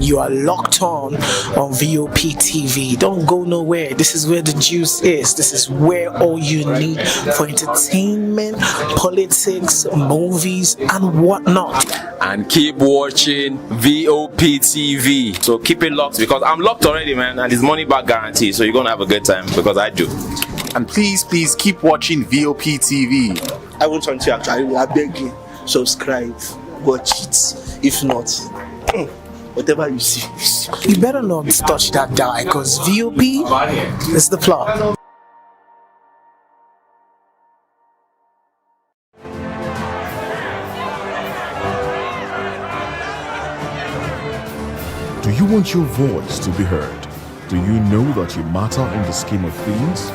You are locked on VOP TV. Don't go nowhere. This is where the juice is. This is where all you need for entertainment, politics, movies, and whatnot. And keep watching VOP TV. So keep it locked, because I'm locked already, man, and it's money back guarantee. So you're gonna have a good time, because I do. And please keep watching VOP TV. I want something actually. I beg you, subscribe, watch it. If not, whatever you see. You better not touch that dial, because VOP is the plot. Do you want your voice to be heard? Do you know that you matter in the scheme of things?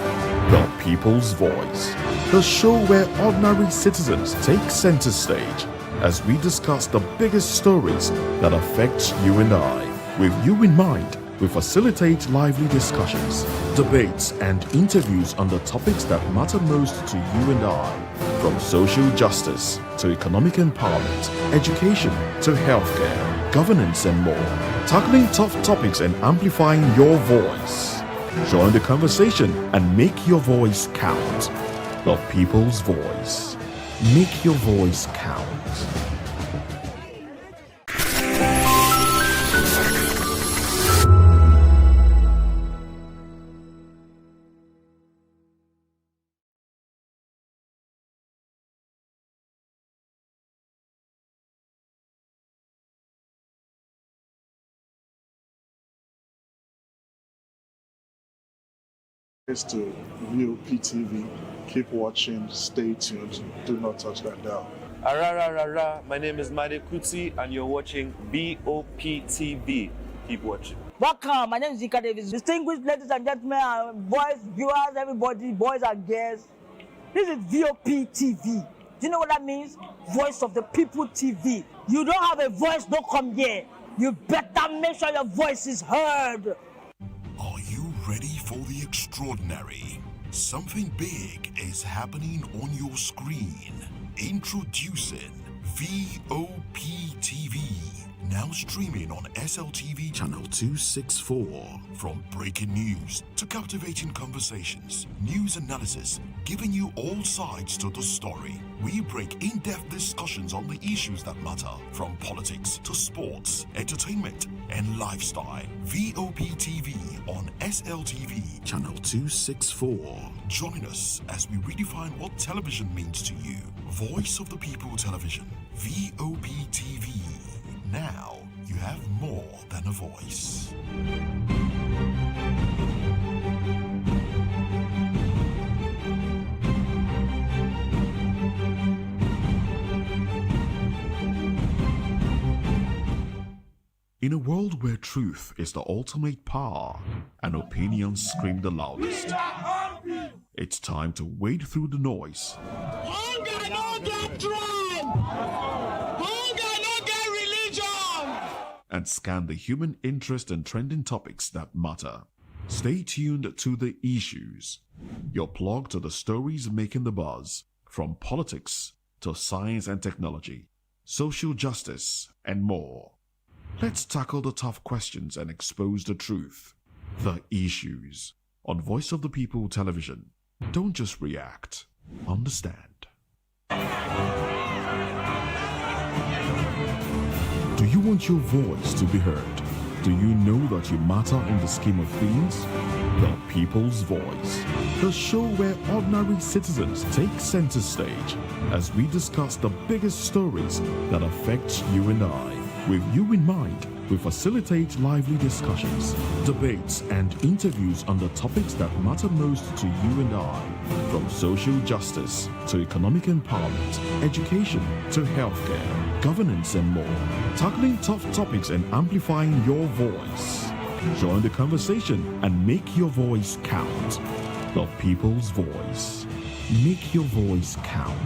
The People's Voice, the show where ordinary citizens take center stage as we discuss the biggest stories that affect you and I. With you in mind, we facilitate lively discussions, debates, and interviews on the topics that matter most to you and I, from social justice to economic empowerment, education to healthcare, governance, and more, tackling tough topics and amplifying your voice. Join the conversation and make your voice count. The People's Voice. Make your voice count. To VOP TV. Keep watching, stay tuned, do not touch that dial. My name is Made Kuti and you're watching VOP TV. Keep watching. Welcome, my name is Zika Davis. Distinguished ladies and gentlemen, boys, viewers, everybody, boys and girls. This is VOP TV. Do you know what that means? Voice of the People TV. You don't have a voice, don't come here. You better make sure your voice is heard. Are you ready for the extraordinary? Something big is happening on your screen. Introducing VOP TV. Now streaming on SLTV channel 264. From breaking news to captivating conversations, news analysis, giving you all sides to the story. We break in-depth discussions on the issues that matter, from politics to sports, entertainment, and lifestyle. VOP TV on SLTV channel 264. Join us as we redefine what television means to you. Voice of the People Television. VOP TV. Now you have more than a voice. In a world where truth is the ultimate power and opinions scream the loudest, it's time to wade through the noise. Hunger no get tribe. Hunger no get religion. And scan the human interest and trending topics that matter. Stay tuned to The Issues, your plug to the stories making the buzz, from politics to science and technology, social justice, and more. Let's tackle the tough questions and expose the truth. The Issues on Voice of the People Television. Don't just react, understand. Do you want your voice to be heard? Do you know that you matter in the scheme of things? The People's Voice, the show where ordinary citizens take center stage as we discuss the biggest stories that affect you and I. With you in mind, we facilitate lively discussions, debates, and interviews on the topics that matter most to you and I, from social justice to economic empowerment, education to healthcare, governance, and more, tackling tough topics and amplifying your voice. Join the conversation and make your voice count. The People's Voice. Make your voice count.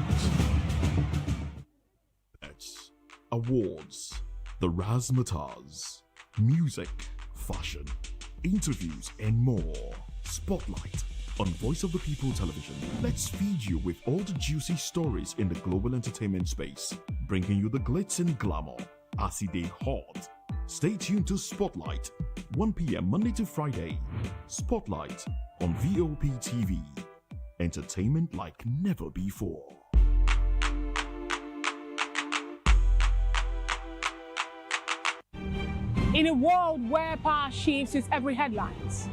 Awards, the razzmatazz, music, fashion, interviews, and more. Spotlight on Voice of the People Television. Let's feed you with all the juicy stories in the global entertainment space, bringing you the glitz and glamour, as it dey hot Stay tuned to Spotlight, 1 p.m. Monday to Friday. Spotlight on VOP TV. Entertainment like never before. In a world where power shifts with every headlines,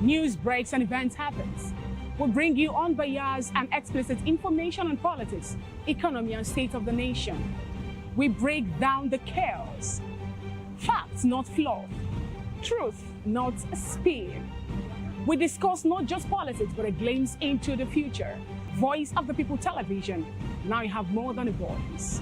news breaks and events happens, we bring you unbiased and explicit information on politics, economy, and state of the nation. We break down the chaos. Facts, not fluff. Truth, not speed. We discuss not just politics, but a glimpse into the future. Voice of the People Television. Now you have more than a voice.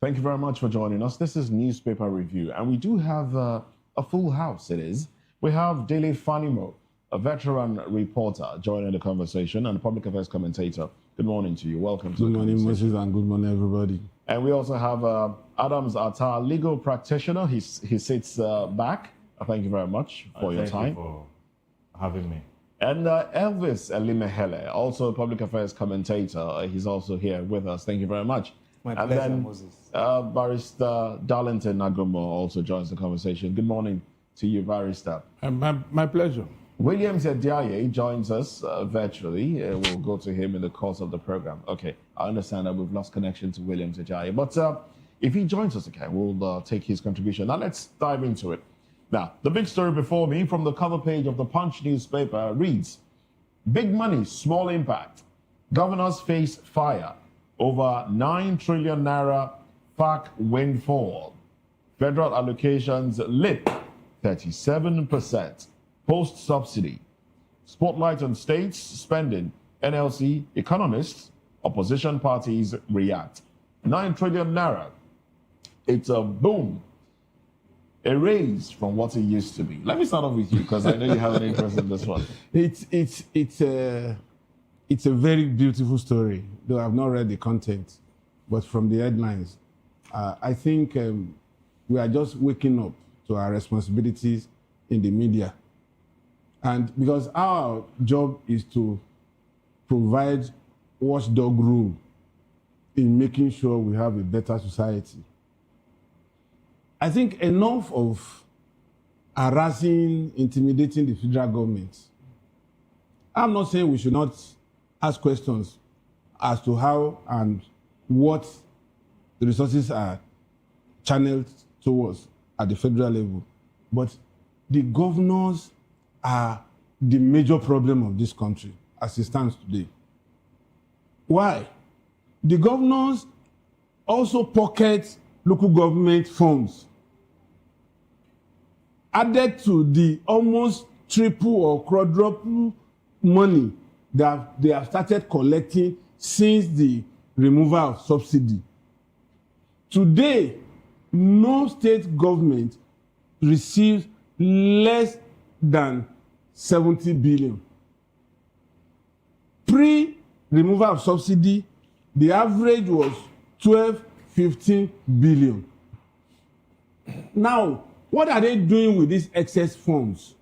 Thank you very much for joining us. This is Newspaper Review, and we do have a full house, it is. We have Dele Fanimo, a veteran reporter, joining the conversation, and a public affairs commentator. Good morning to you. Welcome to the conversation. Good morning, Moses, and good morning, everybody. And we also have Adams Atta, legal practitioner. He sits back. Thank you very much for your time. Thank you for having me. And Elvis Elimehele, also a public affairs commentator. He's also here with us. Thank you very much. My and pleasure, then, Moses. Barrister Darlington Nagumo also joins the conversation. Good morning to you, Barrister. My pleasure. Williams Ediaye joins us virtually. We'll go to him in the course of the program. Okay, I understand that we've lost connection to Williams Ediaye, but if he joins us again, we'll take his contribution. Now let's dive into it. Now, the big story before me from the cover page of the Punch newspaper reads, "Big money, small impact. Governors face fire over 9 trillion naira FAC windfall. Federal allocations lip 37%. Post-subsidy. Spotlight on states spending. NLC economists, opposition parties react. 9 trillion naira. It's a boom. A raise from what it used to be." Let me start off with you because I know you have an interest in this one. It's a very beautiful story, though I've not read the content, but from the headlines, I think we are just waking up to our responsibilities in the media. And because our job is to provide watchdog rule in making sure we have a better society. I think enough of harassing, intimidating the federal government. I'm not saying we should not ask questions as to how and what the resources are channeled towards at the federal level. But the governors are the major problem of this country as it stands today. Why? The governors also pocket local government funds, added to the almost triple or quadruple money that they have started collecting since the removal of subsidy. Today, no state government receives less than 70 billion. Pre-removal of subsidy, the average was 12-15 billion. Now, what are they doing with these excess funds?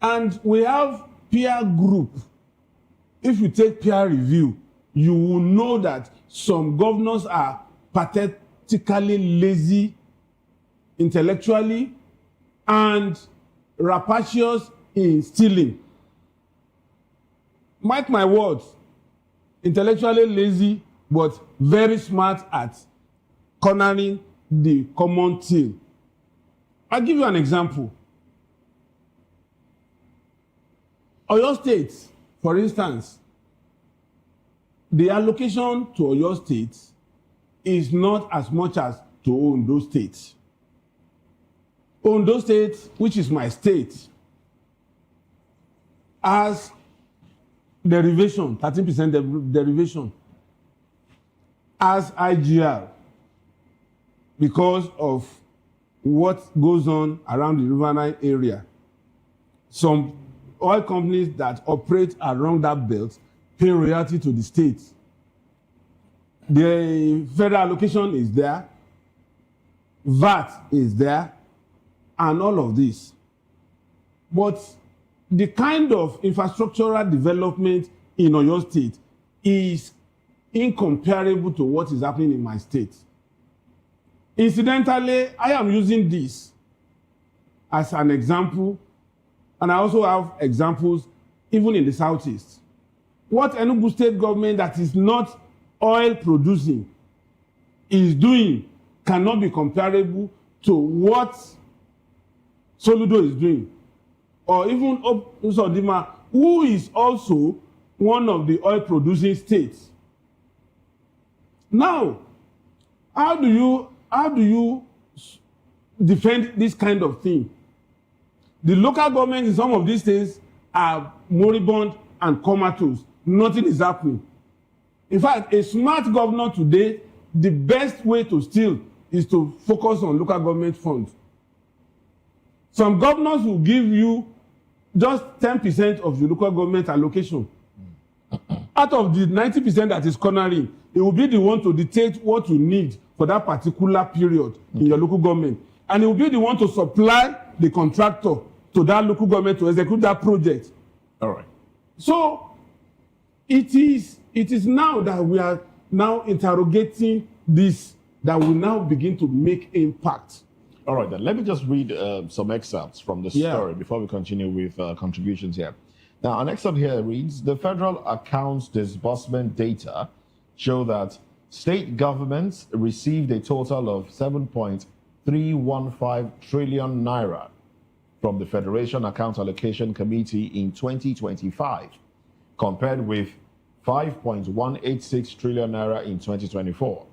And we have peer group. If you take peer review, you will know that some governors are pathetically lazy intellectually and rapacious in stealing. Mark my words, intellectually lazy, but very smart at cornering the common thing. I'll give you an example. Oyo State, for instance, the allocation to Oyo State is not as much as to Ondo State. Ondo State, which is my state, has derivation, 13% derivation, as IGR because of what goes on around the riverine area. Some oil companies that operate around that belt pay royalty to the state. The federal allocation is there, VAT is there, and all of this. But the kind of infrastructural development in Oyo State is incomparable to what is happening in my state. Incidentally, I am using this as an example, and I also have examples even in the southeast. What Enugu state government that is not oil producing is doing cannot be comparable to what Soludo is doing, or even Usodima, who is also one of the oil producing states. Now, how do you defend this kind of thing? The local government in some of these states are moribund and comatose. Nothing is happening. In fact, a smart governor today, the best way to steal is to focus on local government funds. Some governors will give you just 10% of the local government allocation. Out of the 90% that is cornering, it will be the one to dictate what you need for that particular period in your local government. And it will be the one to supply the contractor to that local government to execute that project. All right. So it is now that we are now interrogating this that will now begin to make impact. All right, then let me just read some excerpts from the story before we continue with contributions here. Now, an excerpt here reads, the federal accounts disbursement data show that state governments received a total of 7.315 trillion naira from the Federation Account Allocation Committee in 2025, compared with 5.186 trillion naira in 2024.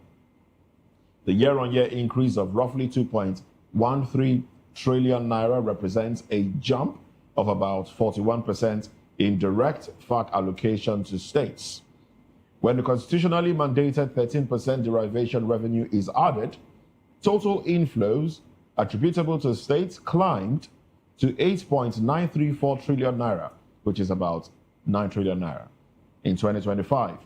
The year-on-year increase of roughly 2.13 trillion naira represents a jump of about 41% in direct FAC allocation to states. When the constitutionally mandated 13% derivation revenue is added, total inflows attributable to states climbed to 8.934 trillion naira, which is about 9 trillion naira in 2025,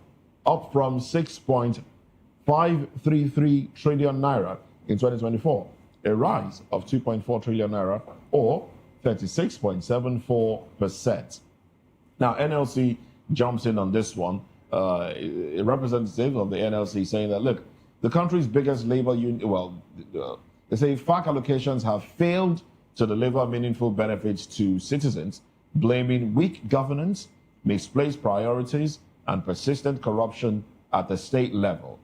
up from 6.533 trillion naira in 2024, a rise of 2.4 trillion naira or 36.74%. Now, NLC jumps in on this one. A representative of the NLC saying that, look, the country's biggest labor union, they say FAC allocations have failed to deliver meaningful benefits to citizens, blaming weak governance, misplaced priorities, and persistent corruption at the state level.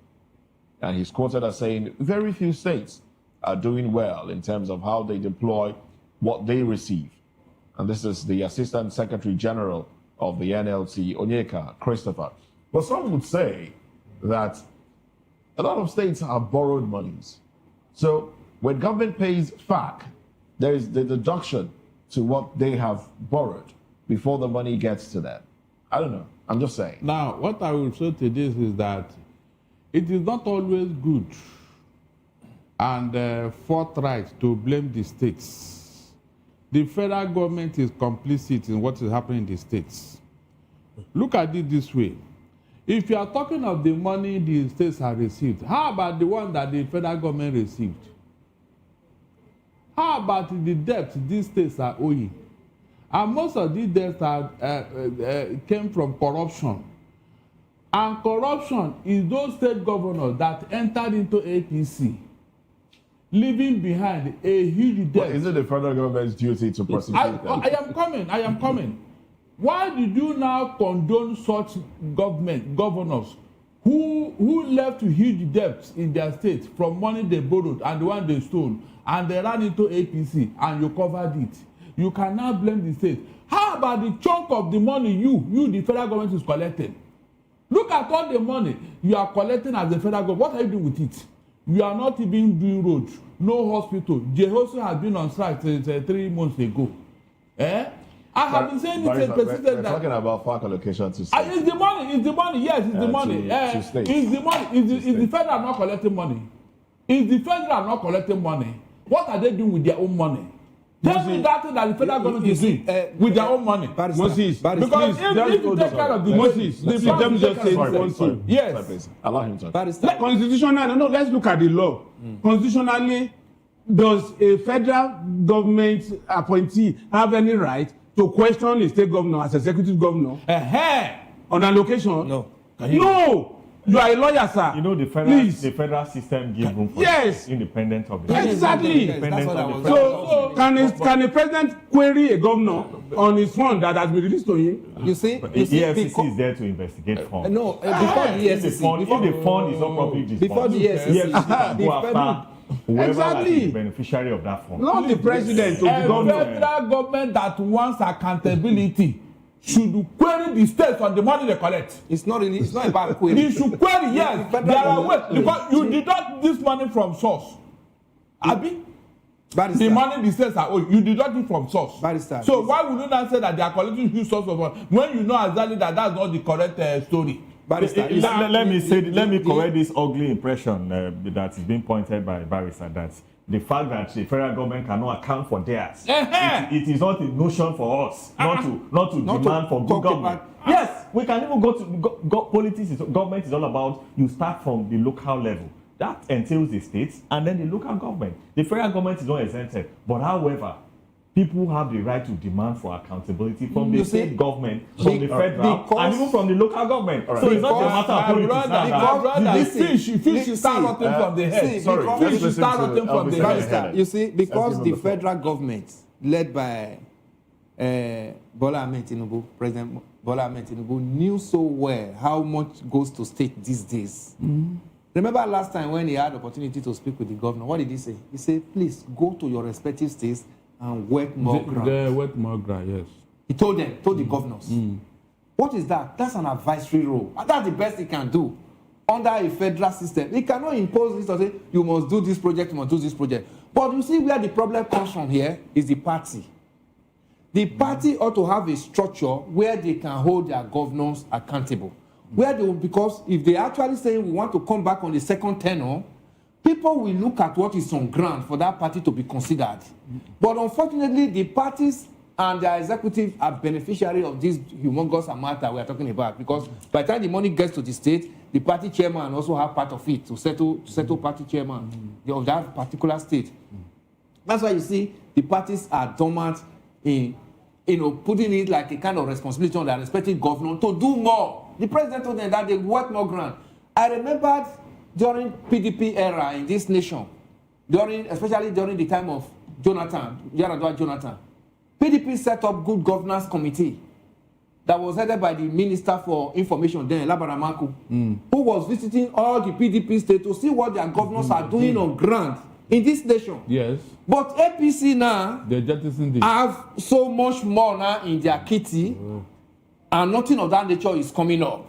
And he's quoted as saying, very few states are doing well in terms of how they deploy what they receive. And this is the Assistant Secretary General of the NLC, Onyeka Christopher. But some would say that a lot of states have borrowed monies. So when government pays FAC, there is the deduction to what they have borrowed before the money gets to them. I don't know. I'm just saying. Now, what I will say to this is that it is not always good and forthright to blame the states. The federal government is complicit in what is happening in the states. Look at it this way. If you are talking of the money the states have received, how about the one that the federal government received? How about the debt these states are owing? And most of these deaths came from corruption. And corruption is those state governors that entered into APC, leaving behind a huge debt. But is it the federal government's duty to prosecute them? I am coming. Why did you now condone such governors who left huge debts in their state from money they borrowed and the one they stole, and they ran into APC and you covered it? You cannot blame the state. How about the chunk of the money you the federal government is collecting? Look at all the money you are collecting as the federal government. What are you doing with it? You are not even doing roads, no hospital. Jehoso has been on strike since 3 months ago. I have been saying it persistent that. We're talking about FARC allocation to states. It's the money, yes, it's the money. To states. It's the money. Is the federal not collecting money? Is the federal not collecting money? What are they doing with their own money? Tell me that thing that the federal government is doing with their own money. Moses, because if you take care of the Moses, let me just say one thing. Yes. Allow him to. Constitutionally, no, let's look at the law. Constitutionally, does a federal government appointee have any right to question a state governor as executive governor on allocation? No. No. You are a lawyer, sir. You know the federal system gives room for independent of the exactly. So can a president query a governor on his fund that has been released to him? You see, the EFCC is there to investigate funds. No, before the EFCC, if the fund is not properly disbursed, before the EFCC, can go after whoever is the beneficiary of that fund. Not the president of the government. A federal government that wants accountability should query the states on the money they collect. It's not about query. You should query, yes. There are ways, because you deduct this money from source. Abi? The money the states are owed, you deduct it from source. So why would you not say that they are collecting huge source of money when you know exactly that that's not the correct story? Let me correct this ugly impression that is being pointed by Barrister, that the fact that the federal government cannot account for theirs, it is not a notion for us not to demand for good government. Yes, we can even go to politics. Government is all about, you start from the local level. That entails the states and then the local government. The federal government is not exempted, but however, people have the right to demand for accountability from the state government, from the federal, and even from the local government. So it's not a matter of politics. Fish should start rotting from the head. Fish should start rotting from the head. You see, because the federal government, led by Bola Ahmed Tinubu, President Bola Ahmed Tinubu, knew so well how much goes to state these days. Remember last time when he had the opportunity to speak with the governor, what did he say? He said, please go to your respective states and work more ground. Work more ground, yes. He told the governors. What is that? That's an advisory role. And that's the best he can do under a federal system. He cannot impose this or say, you must do this project, you must do this project. But you see where the problem comes from here is the party. The party ought to have a structure where they can hold their governors accountable. Where they will, because if they actually say we want to come back on the second tenure, people will look at what is on ground for that party to be considered. But unfortunately, the parties and their executives are beneficiary of this humongous amount that we are talking about. Because by the time the money gets to the state, the party chairman also have part of it to settle party chairman of that particular state. That's why you see the parties are dormant in putting it like a kind of responsibility on their respective governor to do more. The president told them that they work more ground. I remembered during PDP era in this nation, especially during the time of Jonathan, PDP set up Good Governance Committee that was headed by the Minister for Information then, Labaramaku, who was visiting all the PDP states to see what their governors are doing on ground in this nation. Yes. But APC now have so much more now in their kitty, and nothing of that nature is coming up.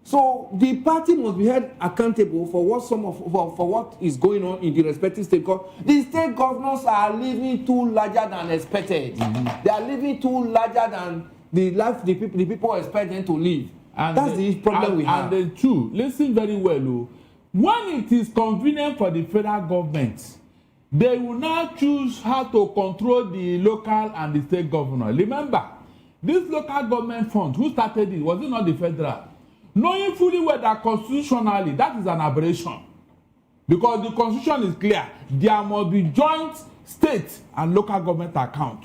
So the party must be held accountable for what is going on in the respective state. Because the state governors are living too larger than expected. They are living too larger than the people expect them to live. And that's the problem we have. And the two, listen very well. When it is convenient for the federal government, they will now choose how to control the local and the state governor. Remember, this local government fund, who started it? Was it not the federal? Knowing fully well that constitutionally, that is an aberration. Because the constitution is clear. There must be joint state and local government account.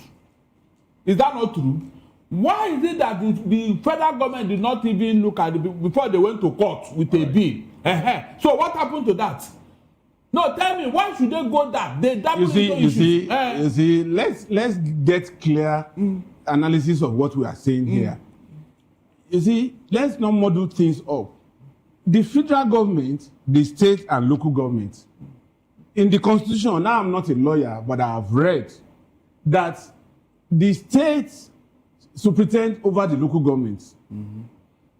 Is that not true? Why is it that the federal government did not even look at it before they went to court with a bill? So what happened to that? No, tell me, why should they go that? They you see, let's get clear analysis of what we are saying here. You see, let's not muddle things up. The federal government, the state and local government, in the constitution, now I'm not a lawyer, but I have read that the states superintend over the local governments.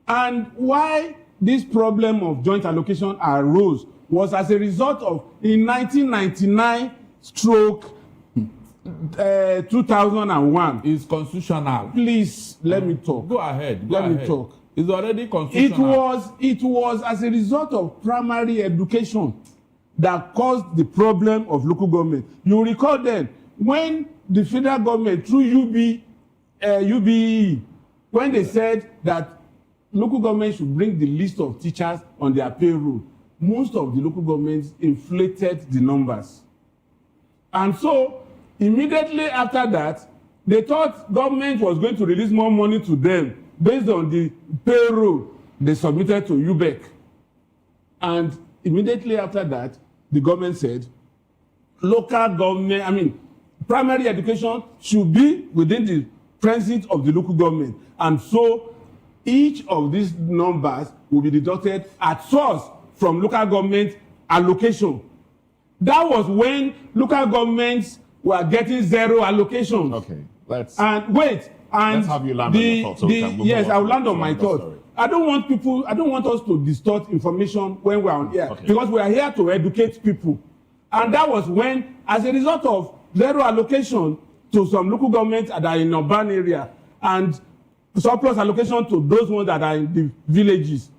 And why this problem of joint allocation arose was as a result of, in 1999/2001. It's constitutional. Please, let me talk. Go ahead. Let me talk. It's already constitutional. It was as a result of primary education that caused the problem of local government. You recall then, when the federal government, through UBE, when they said that local government should bring the list of teachers on their payroll, most of the local governments inflated the numbers. And so, immediately after that, they thought government was going to release more money to them based on the payroll they submitted to UBEC. And immediately after that, the government said, primary education should be within the precinct of the local government. And so, each of these numbers will be deducted at source from local government allocation. That was when local governments were getting zero allocation. Okay, let's have you land on your thoughts so we can move on. I will land on my thoughts. I don't want us to distort information when we are on here, because we are here to educate people. And that was when, as a result of zero allocation to some local governments that are in urban area and surplus allocation to those ones that are in the villages,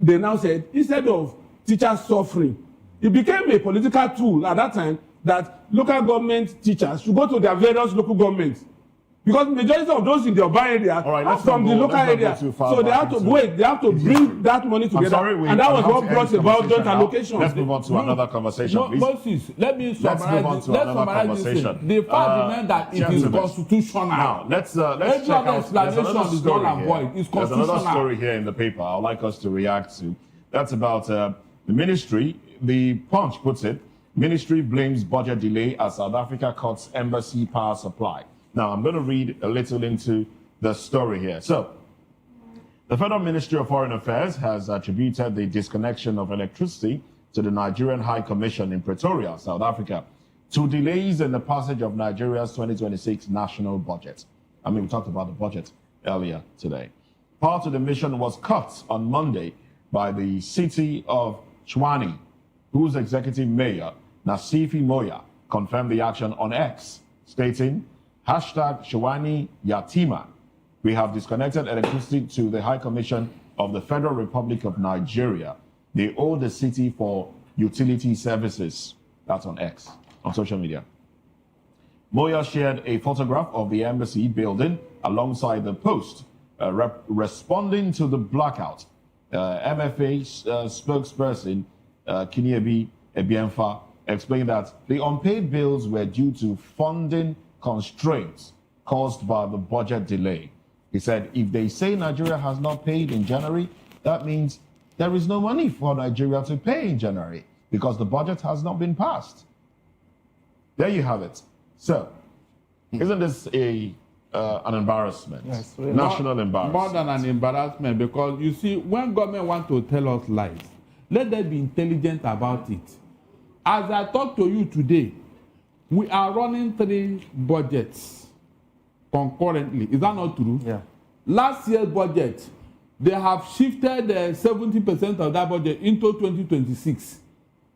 they now said, instead of teachers suffering, it became a political tool at that time that local government teachers should go to their various local governments. Because majority of those in the urban area are from the local area. So they have to bring that money together. And that was what brought about joint allocation. Let's move on to another conversation, please. Moses, let me summarize this. The fact remains that it is constitutional. Now, let's check out. There's another story here in the paper I'd like us to react to. That's about the ministry. The Punch puts it, ministry blames budget delay as South Africa cuts embassy power supply. Now, I'm going to read a little into the story here. So, the Federal Ministry of Foreign Affairs has attributed the disconnection of electricity to the Nigerian High Commission in Pretoria, South Africa, to delays in the passage of Nigeria's 2026 national budget. We talked about the budget earlier today. Part of the mission was cut on Monday by the city of Tshwane, whose executive mayor, Nasifi Moya, confirmed the action on X, stating, #Shawani Yatima. We have disconnected electricity to the High Commission of the Federal Republic of Nigeria. They owe the city for utility services. That's on X, on social media. Moya shared a photograph of the embassy building alongside the post, responding to the blackout. MFA spokesperson Kiniebi Ebienfa explained that the unpaid bills were due to funding constraints caused by the budget delay. He said, if they say Nigeria has not paid in January, that means there is no money for Nigeria to pay in January because the budget has not been passed. There you have it. So, isn't this an embarrassment? Yes, national embarrassment. More than an embarrassment, because you see, when government want to tell us lies, let them be intelligent about it. As I talk to you today, we are running 3 budgets concurrently. Is that not true? Yeah. Last year's budget, they have shifted 70% of that budget into 2026.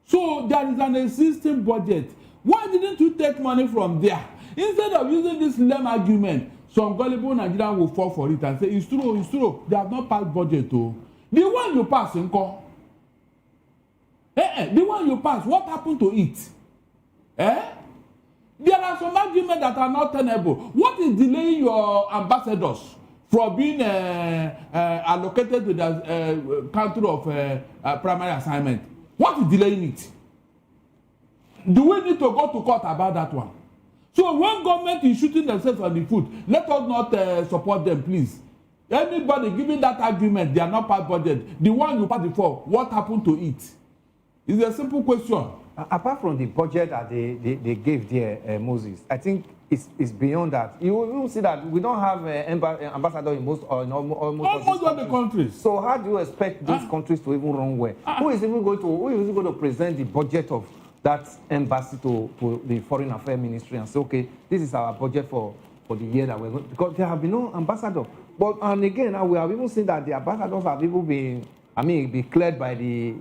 So there is an existing budget. Why didn't you take money from there? Instead of using this lame argument, some gullible Nigerians will fall for it and say, it's true. They have not passed budget. Oh. The one you pass, Nko. The one you pass, what happened to it? There are some arguments that are not tenable. What is delaying your ambassadors from being allocated to the country of primary assignment? What is delaying it? Do we need to go to court about that one? So when government is shooting themselves on the foot, let us not support them, please. Anybody giving that argument, they are not part budget. The one you passed before, what happened to it? It's a simple question. Apart from the budget that they gave there, Moses, I think it's beyond that. You will see that we don't have ambassador in most or in almost all the countries. So how do you expect these countries to even run well? Who is going to present the budget of that embassy to the Foreign Affairs Ministry and say, okay, this is our budget for the year that we're going, because there have been no ambassador. But and again, we have even seen that the ambassadors have even been, declared by the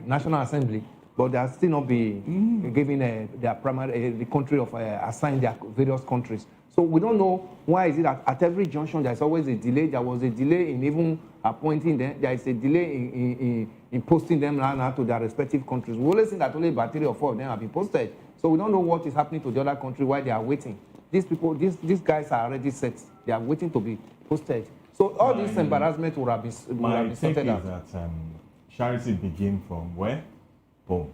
National Assembly, but they are still not being given their primary the country of assigned their various countries. So we don't know why is it that at every junction there is always a delay. There was a delay in even appointing them. There is a delay in posting them now to their respective countries. We only see that only about 3 or 4 of them have been posted. So we don't know what is happening to the other country while they are waiting. These people, these guys are already set. They are waiting to be posted. So all this embarrassment would have been sorted out. My take is that charity begins from where? Home.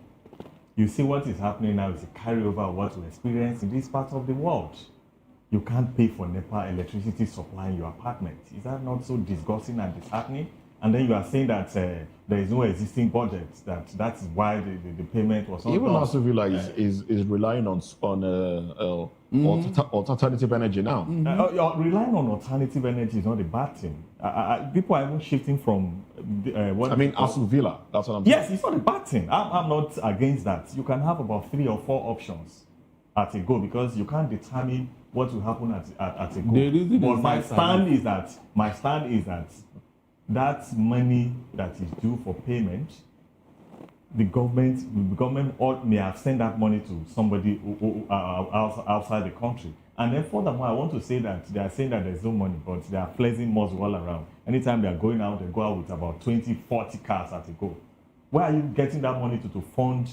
You see what is happening now is a carryover of what we experience in this part of the world. You can't pay for NEPA electricity supply in your apartment. Is that not so disgusting and disheartening? And then you are saying that there is no existing budget, that is why the payment was not even done. Aston Villa is relying on alternative energy now. Relying on alternative energy is not a bad thing. People are even shifting from Aston Villa, that's what I'm saying. Yes, it's not a bad thing. I'm not against that. You can have about 3 or 4 options at a go, because you can't determine what will happen at a go. But my stand is that that money that is due for payment, the government may have sent that money to somebody outside the country. And then furthermore, I want to say that they are saying that there's no money, but they are flexing muscle all around. Anytime they are going out, they go out with about 20, 40 cars at a go. Where are you getting that money to fund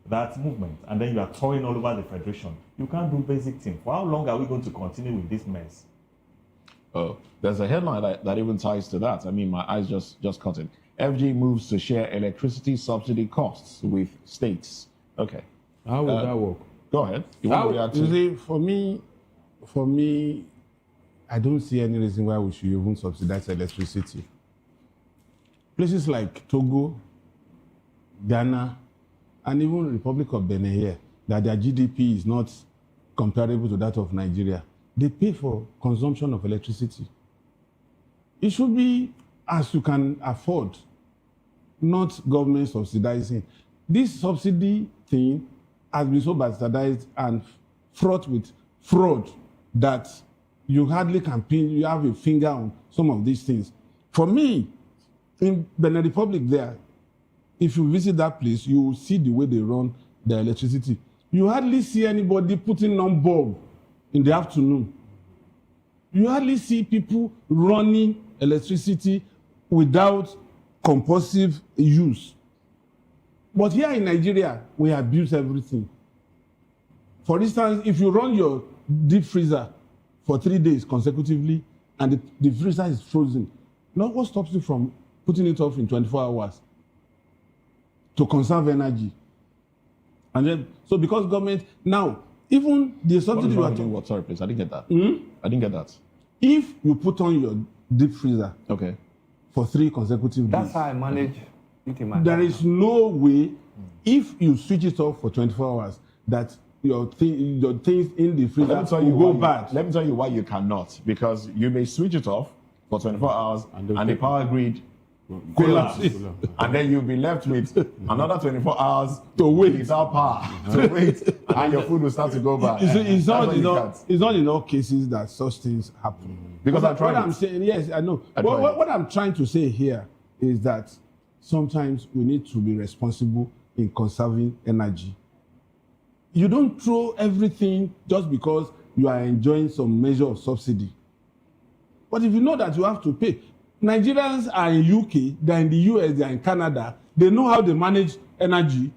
that movement? And then you are touring all over the federation. You can't do basic things. For how long are we going to continue with this mess? There's a headline that even ties to that. I mean, my eyes just caught it. FG moves to share electricity subsidy costs with states. Okay. How will that work? Go ahead. You see, for me, I don't see any reason why we should even subsidize electricity. Places like Togo, Ghana, and even Republic of Benin here, that their GDP is not comparable to that of Nigeria, they pay for consumption of electricity. It should be as you can afford, not government subsidizing. This subsidy thing has been so bastardized and fraught with fraud that you hardly can pin, you have a finger on some of these things. For me, in Benin Republic there, if you visit that place, you will see the way they run their electricity. You hardly see anybody putting on bulb in the afternoon. You hardly see people running electricity without compulsive use. But here in Nigeria, we abuse everything. For instance, if you run your deep freezer for 3 days consecutively and the freezer is frozen, now what stops you from putting it off in 24 hours to conserve energy? And then, so because government, now, even the subsidy you are doing what? Sorry, please, I didn't get that. I didn't get that. If you put on your deep freezer, okay, for 3 consecutive days, that's how I manage it in my there is no way, if you switch it off for 24 hours, that your things in the freezer will go bad. Let me tell you why you cannot. Because you may switch it off for 24 hours and the power grid collapses. And then you'll be left with another 24 hours to wait without power. To wait. And your food will start to go bad. It's not in all cases that such things happen. Because what I'm saying, yes, I know. What I'm trying to say here is that sometimes we need to be responsible in conserving energy. You don't throw everything just because you are enjoying some measure of subsidy. But if you know that you have to pay, Nigerians are in UK, they're in the US, they're in Canada, they know how they manage energy,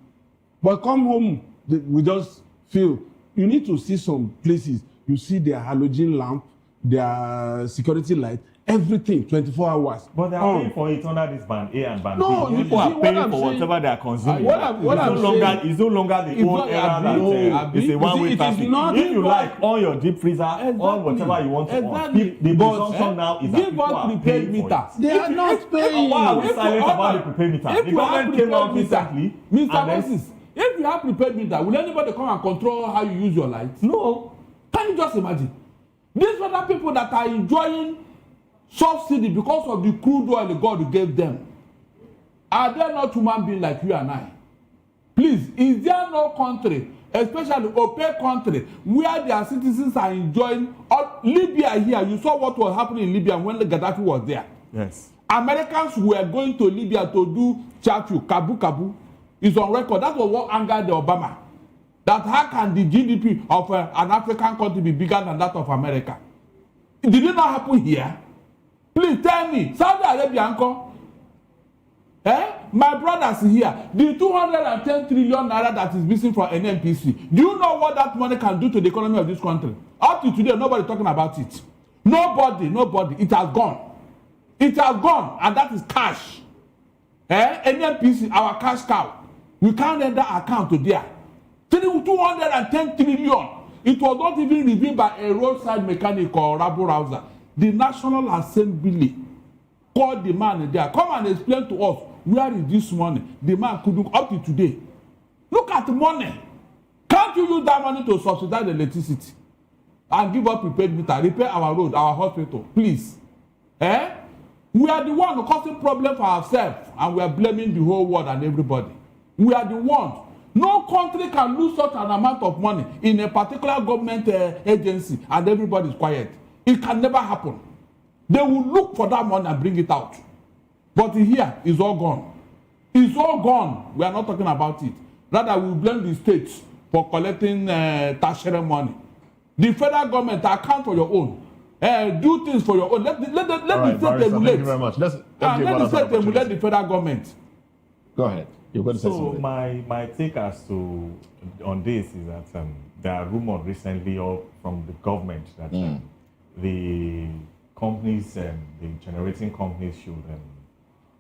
but come home, we just feel, you need to see some places, you see their halogen lamp, their security light, everything 24 hours. But they are paying for it under this band A and band No, B. you People see, are what paying I'm for saying- whatever they are consuming. What I'm saying- It's no longer the It's old not era that it's a one-way traffic. If you like, on your deep freezer, on whatever you want to on. The presumption now is that give people us are prepaid paying for meter. it. They are not paying. Why are we If silent you about have- the prepaid meter? if The you have government came out prepaid meter, recently. Mr. and then- Moses, if you have prepaid meter, will anybody come and control how you use your lights? No. Can you just imagine? These other people that are enjoying subsidy because of the crude oil God gave them, are they not human beings like you and I? Please, is there no country, especially opaque country, where their citizens are enjoying? Libya here, you saw what was happening in Libya when the Gaddafi was there. Yes. Americans were going to Libya to do chachu, kabu. Is on record. That was what angered the Obama. That how can the GDP of an African country be bigger than that of America? Did it not happen here? Please tell me, Saudi Arabia, uncle. My brothers here, the 210 trillion naira that is missing from NNPC, do you know what that money can do to the economy of this country? Up to today, nobody talking about it. Nobody. It has gone. It has gone, and that is cash. NNPC, our cash cow. We can't render account to there. 210 trillion. It was not even reviewed by a roadside mechanic or rabble rouser. The National Assembly called the man there. Come and explain to us, where is this money? The man couldn't up to today. Look at the money. Can't you use that money to subsidize the electricity and give up prepaid meter, repair our road, our hospital, please? We are the one causing problem for ourselves, and we are blaming the whole world and everybody. We are the ones. No country can lose such an amount of money in a particular government agency and everybody is quiet. It can never happen. They will look for that money and bring it out. But here, it's all gone. It's all gone. We are not talking about it. Rather, we blame the states for collecting tertiary money. The federal government account for your own. Do things for your own. Let the state emulate. Thank you very much. Let the state emulate the federal government. Go ahead. You're going to say So something. my take as to on this is that there are rumors recently from the government that the companies, the generating companies should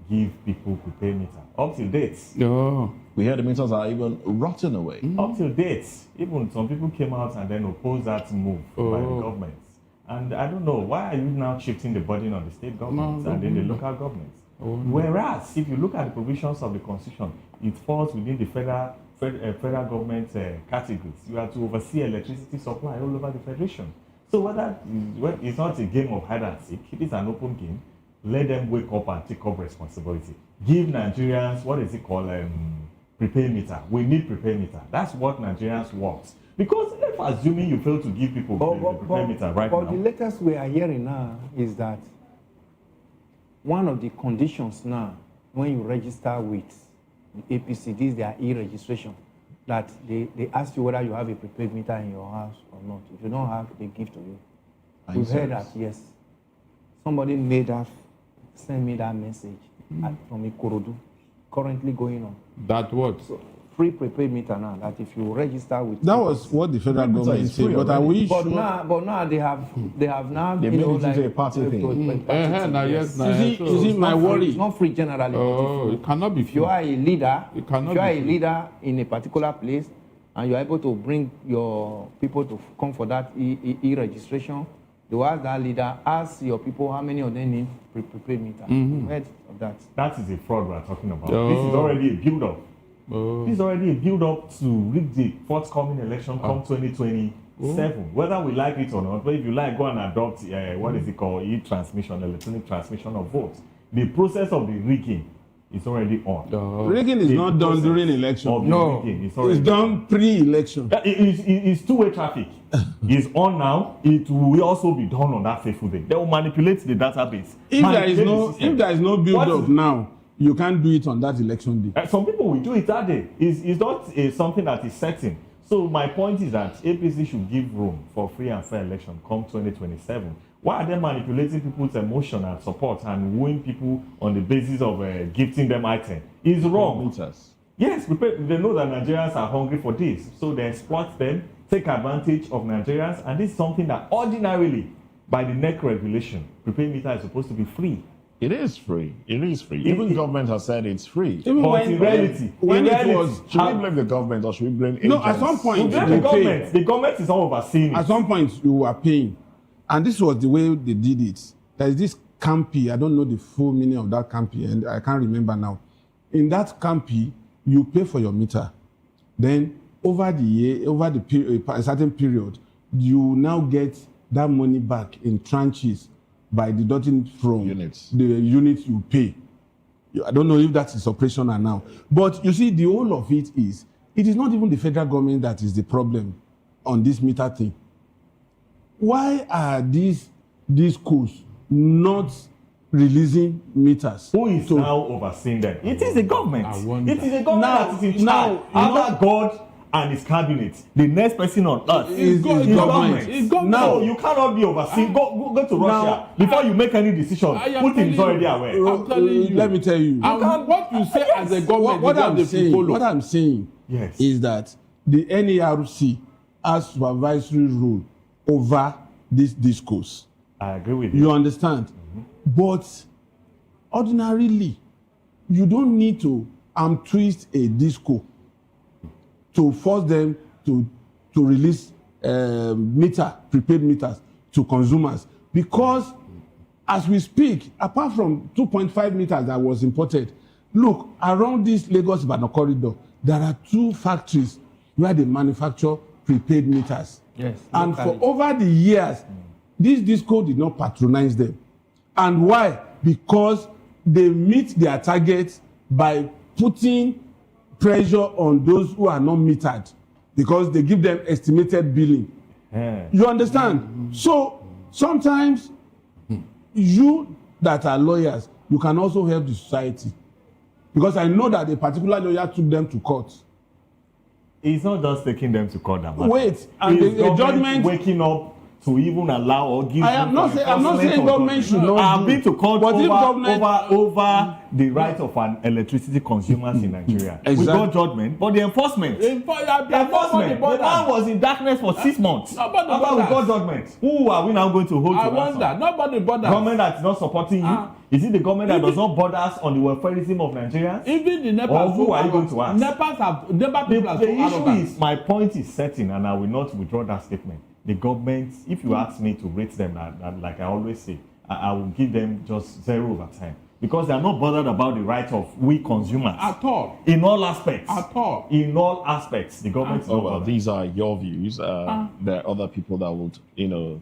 give people prepaid meter. Up till date. No. We heard the meters are even rotting away. Up till date. Even some people came out and then opposed that move by the government. And I don't know, why are you now shifting the burden on the state governments and then the local governments? Whereas, if you look at the provisions of the Constitution, it falls within the federal government categories. You have to oversee electricity supply all over the federation. So whether it's not a game of hide and seek, it is an open game. Let them wake up and take up responsibility. Give Nigerians, what is it called, prepaid meter. We need prepaid meter. That's what Nigerians want. Because if assuming you fail to give people the prepaid meter right now. But the latest we are hearing now is that one of the conditions now, when you register with the APC, this is their e-registration, that they ask you whether you have a prepaid meter in your house or not. If you don't have, they give to you. We've heard that, yes. Somebody sent me that message from Ikorodu, currently going on. That what? So, free prepaid meter now, that if you register with... That was what the federal government said, but I wish... But now they have now... They made it into a party thing. You see, my worry... It's not free generally. Oh, it cannot be free. If you are a leader in a particular place, and you are able to bring your people to come for that e-registration, you ask that leader, ask your people how many of them need prepaid meter. Heard of that? That is a fraud we are talking about. This is already a build-up. This is already a build-up to rig the forthcoming election come 2027. Whether we like it or not, but if you like, go and adopt what is it called, e-transmission, electronic transmission of votes. The process of the rigging is already on. Rigging is not done during election. No, it's done pre-election. It's two-way traffic. It's on now. It will also be done on that fateful day. They will manipulate the database. If there is no build-up now, you can't do it on that election day. Some people will do it that day. It's not something that is certain. So my point is that APC should give room for free and fair election come 2027. Why are they manipulating people's emotion and support and wooing people on the basis of gifting them items? It's wrong. Yes, they know that Nigerians are hungry for this. So they exploit them, take advantage of Nigerians, and this is something that ordinarily by the NEC regulation, prepaid meter is supposed to be free. It is free. It is free. Even government has said it's free. Even but in reality, should we blame the government or should we blame agents? No, at some point, we blame the government. The government is all overseeing it. At some point, you are paying. And this was the way they did it. There is this campi, I don't know the full meaning of that campi, and I can't remember now. In that campi, you pay for your meter. Then, over the year, over the period, a certain period, you now get that money back in tranches by deducting from the units you pay. I don't know if that is operational now. But you see, the whole of it is not even the federal government that is the problem on this meter thing. Why are these schools not releasing meters? Who is now overseeing them? It is the government. It is the government that is in charge. After God and his cabinet, the next person on earth is government. Now you cannot be overseen. Go to Russia before you make any decision. Putin is already aware. I'm telling you. Let me tell you. What you say as a government, what I'm saying is that the NERC has supervisory role over this discourse. I agree with you. You understand? Mm-hmm. But ordinarily, you don't need to twist a disco to force them to release prepaid meters to consumers. Because as we speak, apart from 2.5 meters that was imported, look, around this Lagos-Ibadan corridor, there are 2 factories where they manufacture prepaid meters. Yes. And for over the years, this disco did not patronize them. And why? Because they meet their targets by putting pressure on those who are not metered, because they give them estimated billing. You understand? So sometimes you that are lawyers, you can also help the society, because I know that a particular lawyer took them to court. He's not just taking them to court. Wait, and the judgment waking up to even allow or give. I'm not saying government should not. I've been to court over the right of an electricity consumers in Nigeria. Exactly. We got judgment, but the enforcement. The man was in darkness for 6 months. After we got judgment, who are we now going to hold to ransom? I wonder. Nobody bothers. Government that is not supporting you. Is it the government that does not bother us on the welfareism of Nigerians? Even the NEPA. Or who are you going to ask? The issue is, my point is certain, and I will not withdraw that statement. The government, if you ask me to rate them, like I always say, I will give them just 0 over 10. Because they are not bothered about the right of we consumers. At all. In all aspects. At all. In all aspects. The government is not bothered. These are your views. There are other people that would,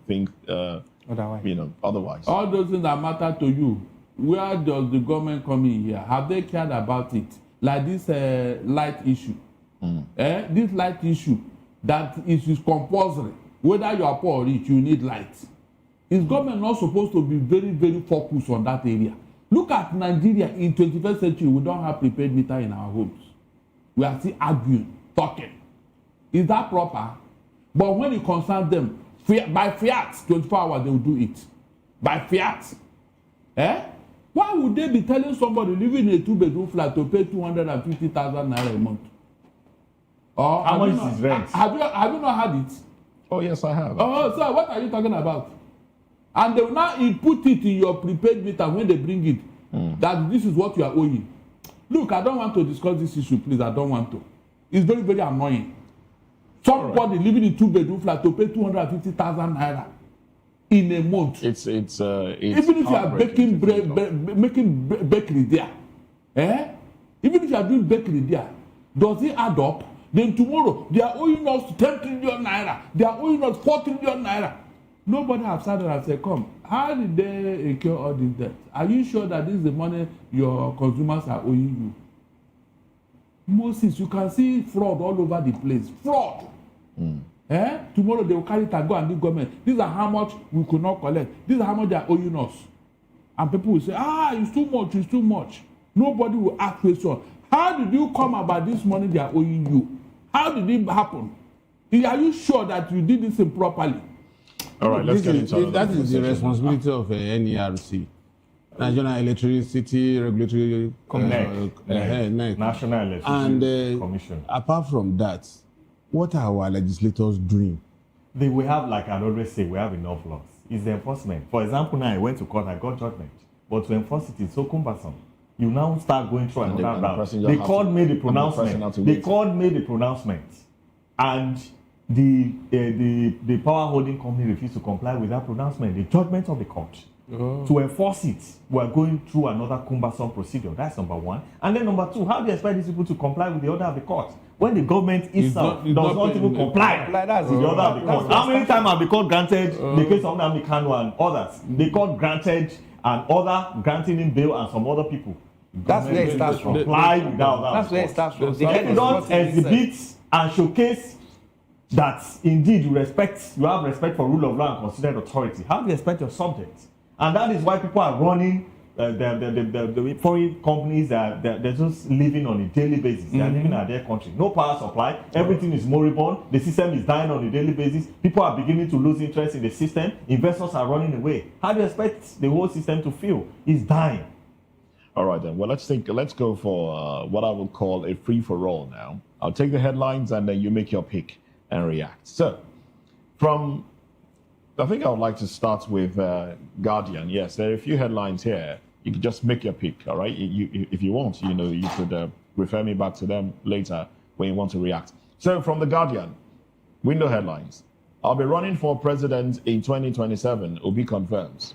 think, otherwise. All those things that matter to you, where does the government come in here? Have they cared about it? Like this light issue. This light issue, that it is compulsory. Whether you are poor or rich, you need light. Is government not supposed to be very, very focused on that area? Look at Nigeria in 21st century. We don't have prepaid meter in our homes. We are still arguing, talking. Is that proper? But when it concerns them, by fiat, 24 hours they will do it. By fiat. Why would they be telling somebody living in a 2-bedroom flat to pay 250,000 naira a month? Or how much is rent? Have you not had it? Oh, yes, I have. Oh, so what are you talking about? And they will now input it in your prepaid meter when they bring it, that this is what you are owing. Look, I don't want to discuss this issue, please. I don't want to. It's very, very annoying. Somebody living in 2-bedroom flat to pay 250,000 naira in a month. It's even if you are baking bread, making bakery there, even if you are doing bakery there, does it add up? Then tomorrow they are owing us 10 trillion naira. They are owing us 4 trillion naira. Nobody have started and said, come, how did they incur all this debt? Are you sure that this is the money your consumers are owing you? Moses, you can see fraud all over the place. Fraud. Tomorrow they will carry it and go and give government. These are how much we could not collect. These are how much they are owing us. And people will say, it's too much, it's too much. Nobody will ask questions. How did you come about this money they are owing you? How did it happen? Are you sure that you did this improperly? All right, let's get into that is the responsibility of NERC, National Electricity Regulatory National Electricity Commission. Apart from that, what are our legislators doing? We have, like I always say, we have enough laws. is the enforcement. For example, now I went to court, I got judgment. But to enforce it is so cumbersome. You now start going through another round. The court made the pronouncement. The court made the pronouncement. And the power holding company refused to comply with that pronouncement, the judgment of the court. To enforce it, we are going through another cumbersome procedure. That's number one. And then number two, how do you expect these people to comply with the order of the court when the government itself does not even comply with the order of the court? How many times have the court granted the case of Nnamdi Kanu and others? The court granted an order granting him bail and some other people. That's where it starts from. Comply with that order. That's where it starts from. If you don't exhibit and showcase that indeed you have respect for rule of law and considered authority, how do you expect your subjects? And that is why people are running the foreign companies. They're just living on a daily basis. They are living at their country. No power supply. Everything is moribund. The system is dying on a daily basis. People are beginning to lose interest in the system. Investors are running away. How do you expect the whole system to feel? It's dying. All right, then. Well, let's go for what I would call a free-for-all now. I'll take the headlines and then you make your pick and react. So, I think I would like to start with Guardian. Yes, there are a few headlines here. You can just make your pick, all right? If you want, you could refer me back to them later when you want to react. So from the Guardian, window headlines. I'll be running for president in 2027, Obi confirms.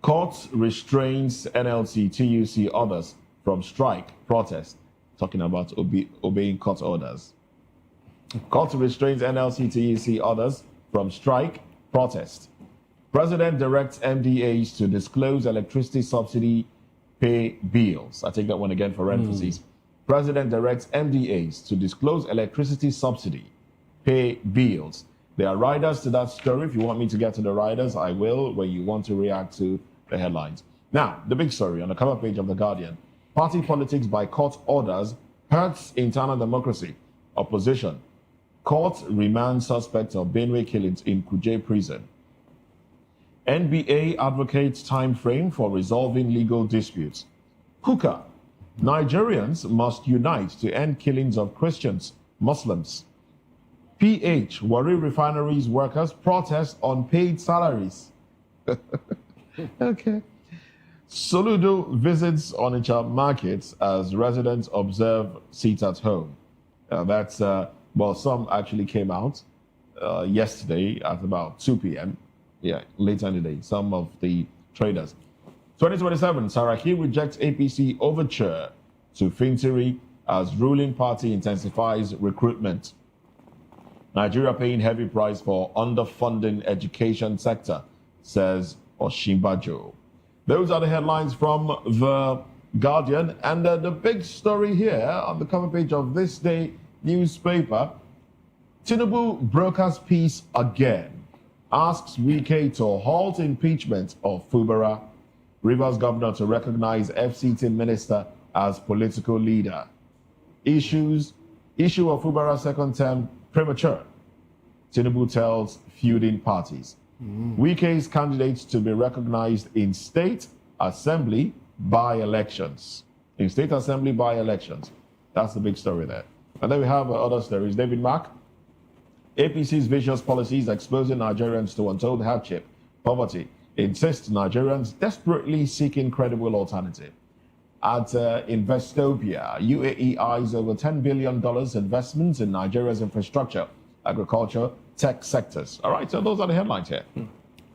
Court restrains NLC, TUC, others from strike, protest. Talking about obeying court orders. Court restrains NLC, TUC, others from strike, protest. President directs MDAs to disclose electricity subsidy pay bills. I take that one again for emphasis. President directs MDAs to disclose electricity subsidy pay bills. There are riders to that story. If you want me to get to the riders, I will when you want to react to the headlines. Now, the big story on the cover page of The Guardian. Party politics by court orders hurts internal democracy. Opposition. Court remands suspect of Benue killings in Kuje prison. NBA advocates time frame for resolving legal disputes. Kuka. Nigerians must unite to end killings of Christians, Muslims. PH. Warri Refineries workers protest on paid salaries. Okay. Soludo visits Onitsha markets as residents observe seats at home. Well, some actually came out yesterday at about 2 p.m. Yeah, later in the day, some of the traders. 2027, Saraki rejects APC overture to Fintiri as ruling party intensifies recruitment. Nigeria paying heavy price for underfunding education sector, says Oshimbajo. Those are the headlines from The Guardian. And the big story here on the cover page of this day newspaper, Tinubu brokers peace again, asks Wike to halt impeachment of Fubara, Rivers governor to recognize FCT minister as political leader. Issue of Fubara second term premature, Tinubu tells feuding parties. Wike's candidates to be recognized in state assembly by-elections. In state assembly by-elections. That's the big story there. And then we have other stories. David Mark, APC's vicious policies exposing Nigerians to untold hardship, poverty, insists Nigerians desperately seeking credible alternative. At Investopia, UAE eyes over $10 billion investments in Nigeria's infrastructure, agriculture, tech sectors. All right, so those are the headlines here.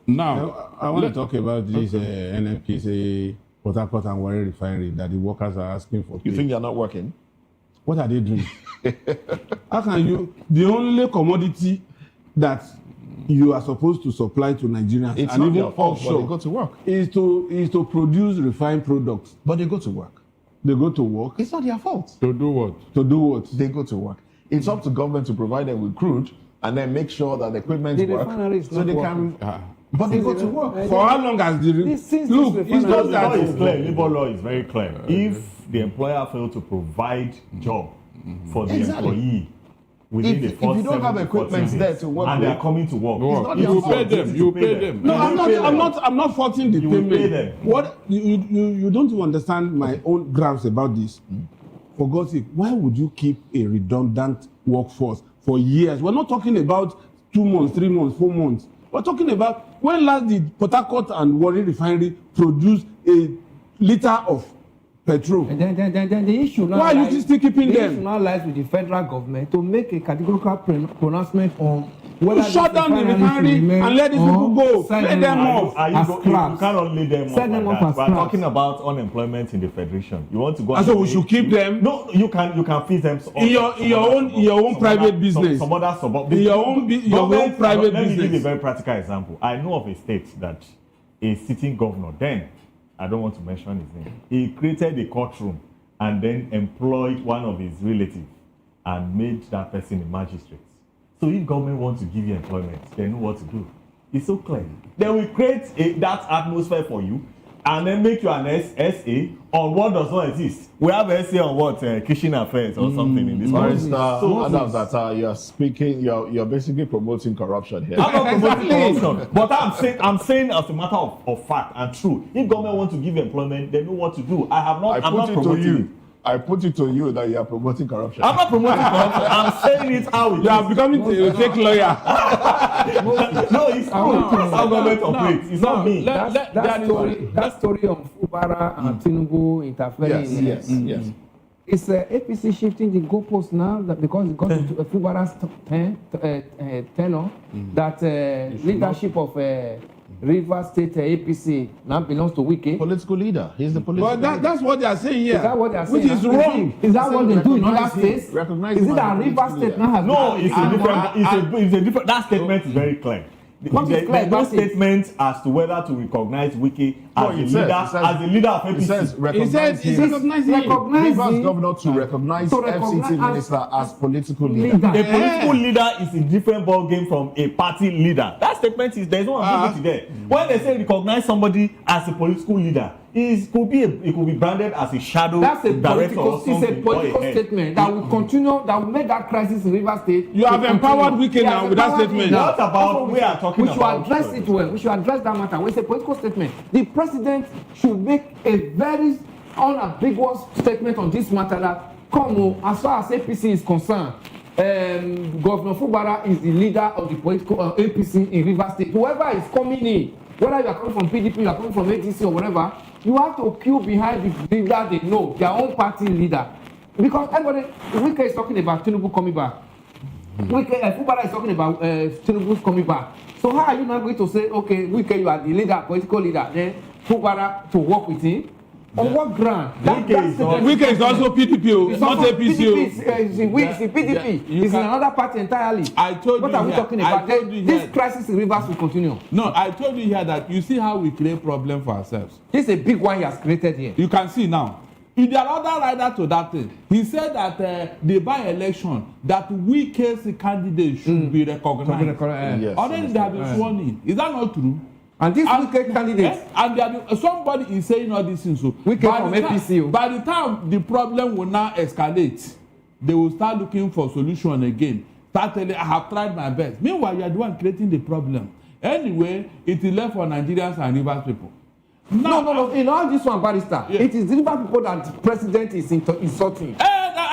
Now, I want to talk about this NNPC, Port Harcourt and Warri Refinery that the workers are asking for. You think they're not working? What are they doing? How can you? The only commodity that you are supposed to supply to Nigerians it's and not even their fault, offshore but they go to work. Is to produce refined products. But they go to work. They go to work. It's not their fault. To do what? To do what? They go to work. It's up to government to provide them with crude and then make sure that the equipment works so they can. But they go to work. For how long has the look? It's not that it's clear. Labor law is very clear. If the employer fails to provide job for the employee within the first 7 if you don't have equipment there to work and they are coming to work, you pay them. You pay them. No, I'm not faulting the payment. Pay them. What you don't even understand my own grasp about this. For God's sake, why would you keep a redundant workforce for years? We're not talking about 2 months, 3 months, 4 months. We're talking about when last did Port Harcourt and Warri Refinery produce a liter of petrol? And then the issue now why are you still keeping the them? issue now lies with the federal government to make a categorical pronouncement on whether shut down the refinery and let these people go. Let them off. You cannot lay them Set them off. up as We're scraps. talking about unemployment in the federation. You want to go? And so we should keep them. No, you can feed them in your own private business. Some other suburb. In your own private Let me business. give a very practical example. I know of a state that a sitting governor then, I don't want to mention his name, he created a courtroom and then employed one of his relatives and made that person a magistrate. So if government wants to give you employment, they know what to do. It's so clear. They will create that atmosphere for you and then make you an SA on what does not exist. We have SA on what? Kitchen affairs or something in this country. So Adams, that you're speaking, you're basically promoting corruption here. I'm not promoting corruption, but I'm saying as a matter of fact and true. If government wants to give you employment, they know what to do. I'm not promoting it. I put it to you that you are promoting corruption. I'm not promoting corruption. I'm saying it how it is. You are becoming a fake lawyer. No, it's how government operates. It's not me. That story of Fubara and Tinubu interfering. Yes. It's APC shifting the goalpost now that because it got into Fubara's tenure that leadership of Rivers State APC now belongs to Wike. Political leader. He's the political leader. That's what they are saying here. Is that what they are saying? Which is wrong. Is that what they do in other states? Is it that Rivers State now has... No, it's a different. That statement is very clear. There's no statement as to whether to recognize Wike as a leader of APC. It says recognize Rivers governor to recognize FCT minister as political leader. A political leader is a different ball game from a party leader. That statement is there's no ambiguity there. When they say recognize somebody as a political leader, it could be branded as a shadow director or something. It's a political statement that will continue, that will make that crisis in Rivers State. You have empowered Wike now with that statement. What about we are talking about? We should address it well. We should address that matter. It's a political statement. The president should make a very unambiguous statement on this matter that, as far as APC is concerned, Governor Fubara is the leader of the political APC in Rivers State. Whoever is coming in, whether you are coming from PDP, you are coming from ATC or whatever, you have to queue behind the leader they know, their own party leader. Because everybody, Wike is talking about Tinubu coming back. Fubara is talking about Tinubu's coming back. So how are you not going to say, okay, Wike, you are the leader, political leader, then Fubara to work with him? On what ground? Wike is also PDP, it's not APC. APC. It's PDP. It's in another party entirely. I told what you are we here, talking about? This crisis in Rivers will continue. No, I told you here that you see how we create problem for ourselves. This is a big one he has created here. You can see now. If there are other rider to that thing, he said that the by-election, that Wike's candidate should be recognized. Yes, Already they have been sworn in. Is that not true? And this Wike candidate, and somebody is saying all these things. So Wike from APC. By the time the problem will now escalate, they will start looking for solution again. Start telling, I have tried my best. Meanwhile, you are the one creating the problem. Anyway, it is left for Nigerians and Rivers people. No. In all this one, Barrister, it is the Rivers people that the president is insulting.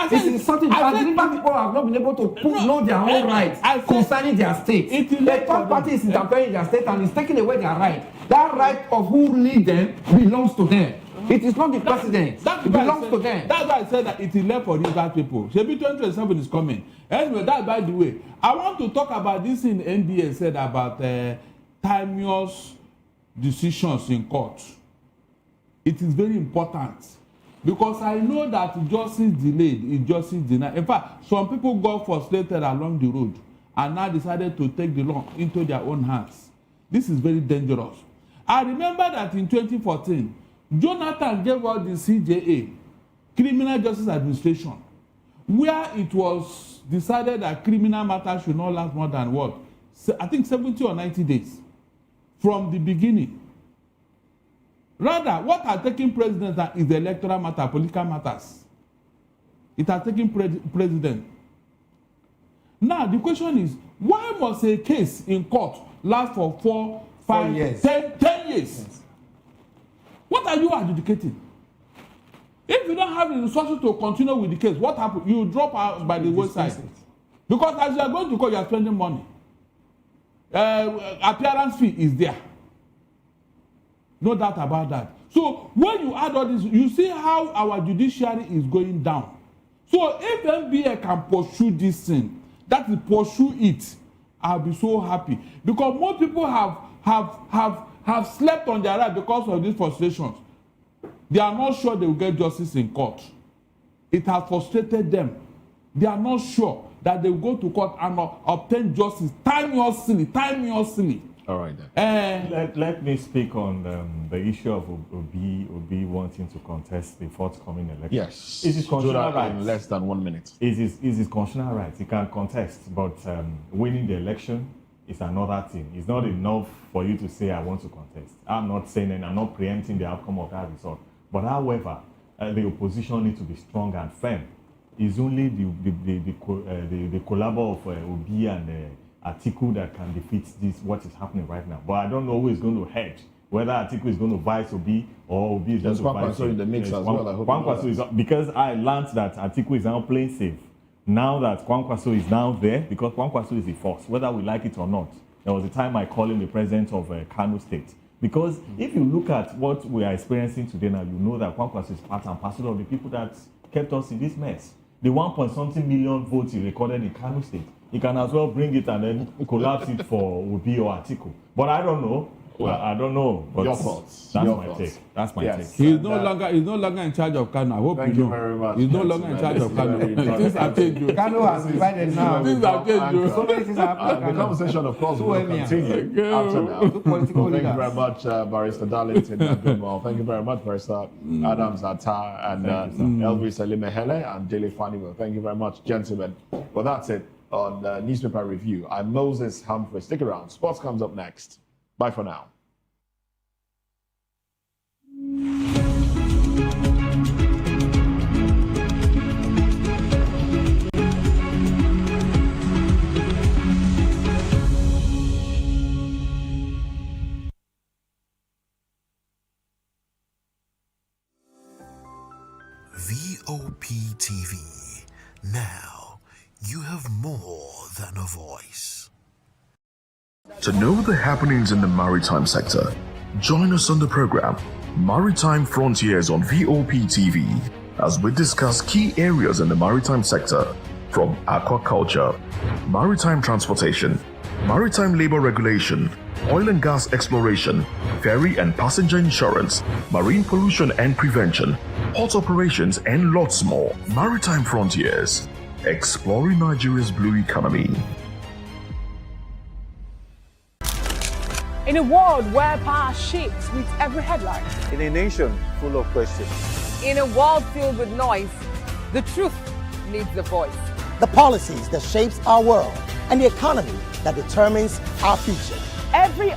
It's insulting because the Rivers people have not been able to know their own rights concerning their state. The third party is interfering in their state and is taking away their right. That right of who lead them belongs to them. It is not the president. It belongs to them. That's why I said that it is left for Rivers people. Shebi 2027 is coming. Anyway, that by the way, I want to talk about this in NDA said about timeous decisions in court. It is very important because I know that justice delayed is justice denied. In fact, some people got frustrated along the road and now decided to take the law into their own hands. This is very dangerous. I remember that in 2014, Jonathan gave out the CJA, Criminal Justice Administration, where it was decided that criminal matters should not last more than what? I think 70 or 90 days. From the beginning. Rather, what has taken precedence is the electoral matter, political matters. It has taken precedence. Now, the question is, why must a case in court last for 4, 5 years, 10 years? Yes. What are you adjudicating? If you don't have the resources to continue with the case, what happens? You drop out by the wayside. Because as you are going to court, you are spending money. appearance fee is there. No doubt about that. So when you add all this, you see how our judiciary is going down. So if NBA can pursue this thing, that is pursue it, I'll be so happy. Because more people have slept on their right because of these frustrations. They are not sure they will get justice in court. It has frustrated them. They are not sure that they will go to court and obtain justice timeously. All right then. Let me speak on the issue of Obi wanting to contest the forthcoming election. Yes. It is constitutional right. In less than 1 minute. It is constitutional right. He can contest, but winning the election is another thing. It's not enough for you to say, I want to contest. I'm not saying, and I'm not preempting the outcome of that result. But however, the opposition needs to be strong and firm. It's only the collabo of Obi and Atiku that can defeat what is happening right now. But I don't know who is going to hedge. Whether Atiku is going to vice Obi or Obi is going to vice in the mix as well. I hope Kwankwaso is because I learned that Atiku is now playing safe. Now that Kwankwaso is now there, because Kwankwaso is the force, whether we like it or not. There was a time I called him the president of Kano State. Because if you look at what we are experiencing today now, you know that Kwankwaso is part and parcel of the people that kept us in this mess. The 1.something million votes he recorded in Kano State, he can as well bring it and then collapse it for Obi or Atiku. But I don't know. Well, I don't know. But your thoughts. That's your my thoughts. take. That's my take. He's no longer in charge of Kano. I hope Thank you very much. He's no longer in charge of Kano. Things have changed. Kano has divided now. Things have changed. So many things have happened. The conversation, of course, will continue after now. Thank you very much, Barrister Darlington. Thank you very much, Barrister Adams Atta and Elvis Elimehele and Dele Faniwo. Thank you very much, gentlemen. Well, that's it on Newspaper Review. I'm Moses Humphrey. Stick around. Sports comes up next. Bye for now. VOP TV. Now, you have more than a voice. To know the happenings in the maritime sector, join us on the program Maritime Frontiers on VOP TV as we discuss key areas in the maritime sector from aquaculture, maritime transportation, maritime labor regulation, oil and gas exploration, ferry and passenger insurance, marine pollution and prevention, port operations, and lots more. Maritime Frontiers, exploring Nigeria's blue economy. In a world where power shifts with every headline. In a nation full of questions. In a world filled with noise, the truth needs a voice. The policies that shapes our world and the economy that determines our future. Every